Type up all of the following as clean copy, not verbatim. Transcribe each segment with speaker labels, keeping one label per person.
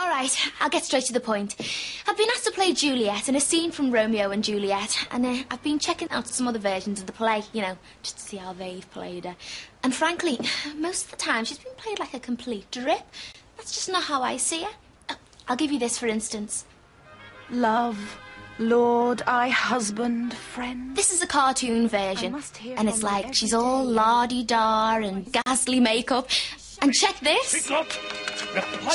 Speaker 1: All right, I'll get straight to the point. I've been asked to play Juliet in a scene from Romeo and Juliet, and I've been checking out some other versions of the play, you know, just to see how they've played her. And frankly, most of the time she's been played like a complete drip. That's just not how I see her. I'll give you this, for instance.
Speaker 2: Love, lord, I husband, friend.
Speaker 1: This is a cartoon version, and it's like she's all la-di-da and ghastly makeup. And check this.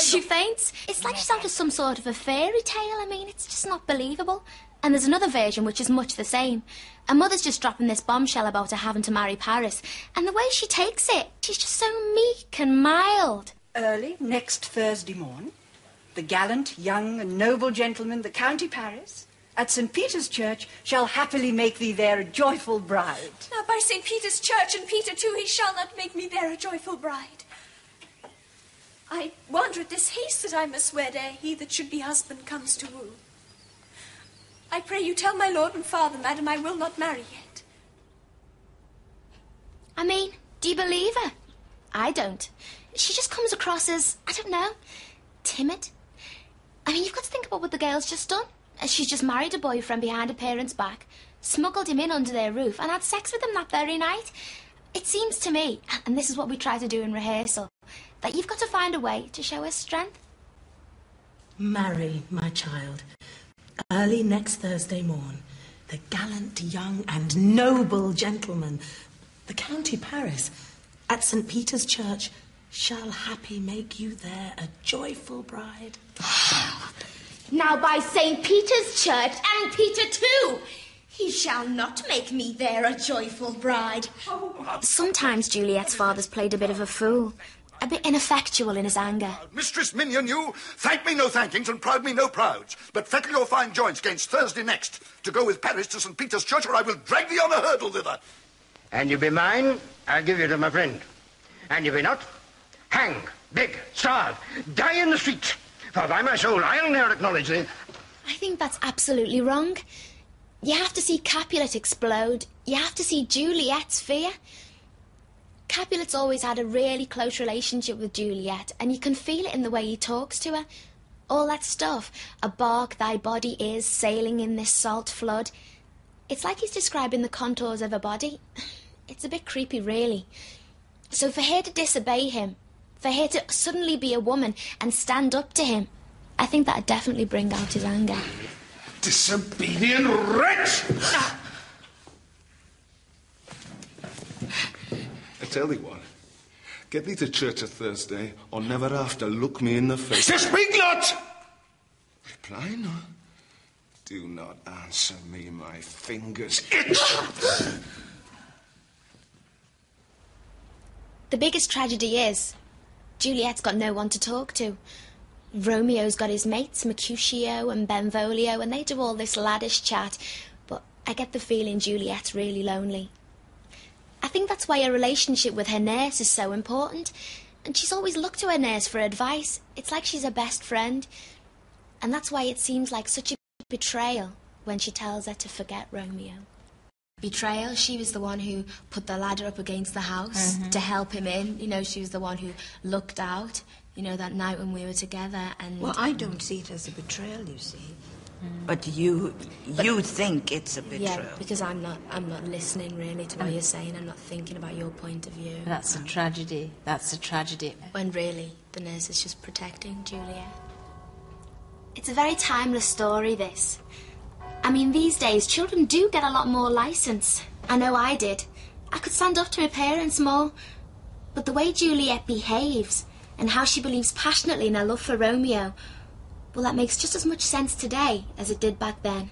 Speaker 1: She faints. It's like she's out of some sort of a fairy tale. I mean, it's just not believable. And there's another version which is much the same. A mother's just dropping this bombshell about her having to marry Paris. And the way she takes it, she's just so meek and mild.
Speaker 3: Early next Thursday morn, the gallant, young and noble gentleman, the County Paris, at St. Peter's Church, shall happily make thee there a joyful bride.
Speaker 4: Now by St. Peter's Church and Peter too, he shall not make me there a joyful bride. I wonder at this haste that I must wed ere he that should be husband comes to woo. I pray you tell my lord and father, madam, I will not marry yet.
Speaker 1: I mean, do you believe her? I don't. She just comes across as, I don't know, timid. I mean, you've got to think about what the girl's just done. She's just married a boyfriend behind her parents' back, smuggled him in under their roof, and had sex with him that very night. It seems to me, and this is what we try to do in rehearsal, that you've got to find a way to show her strength.
Speaker 5: Marry, my child, early next Thursday morn, the gallant, young and noble gentleman, the County Paris, at St. Peter's Church, shall happy make you there a joyful bride.
Speaker 1: Now by St. Peter's Church and Peter too, he shall not make me there a joyful bride. Sometimes Juliet's father's played a bit of a fool. A bit ineffectual in his anger.
Speaker 6: Mistress Minion, you thank me no thankings and proud me no prouds, but fettle your fine joints against Thursday next to go with Paris to St. Peter's Church, or I will drag thee on a hurdle thither.
Speaker 7: And you be mine, I'll give you to my friend. And you be not, hang, beg, starve, die in the street. For by my soul, I'll ne'er acknowledge thee.
Speaker 1: I think that's absolutely wrong. You have to see Capulet explode. You have to see Juliet's fear. Capulet's always had a really close relationship with Juliet, and you can feel it in the way he talks to her. All that stuff, a bark thy body is, sailing in this salt flood. It's like he's describing the contours of her body. It's a bit creepy, really. So for her to disobey him, for her to suddenly be a woman and stand up to him, I think that'd definitely bring out his anger.
Speaker 6: Disobedient wretch! I tell thee what, get thee to church a Thursday, or never after look me in the face. To speak not! Reply not. Do not answer me, my fingers itch.
Speaker 1: The biggest tragedy is, Juliet's got no one to talk to. Romeo's got his mates, Mercutio and Benvolio, and they do all this laddish chat, but I get the feeling Juliet's really lonely. I think that's why her relationship with her nurse is so important, and she's always looked to her nurse for advice. It's like she's her best friend, and that's why it seems like such a betrayal when she tells her to forget Romeo. Betrayal, she was the one who put the ladder up against the house to help him in. You know, she was the one who looked out, you know, that night when we were together. And
Speaker 3: well, I don't see it as a betrayal, you see. But you think it's a betrayal.
Speaker 1: Yeah, because I'm not listening really to what you're saying. I'm not thinking about your point of view.
Speaker 2: That's a tragedy. That's a tragedy.
Speaker 1: When really, the nurse is just protecting Juliet. It's a very timeless story, this. I mean, these days, children do get a lot more licence. I know I did. I could stand up to my parents more. But the way Juliet behaves, and how she believes passionately in her love for Romeo, well, that makes just as much sense today as it did back then.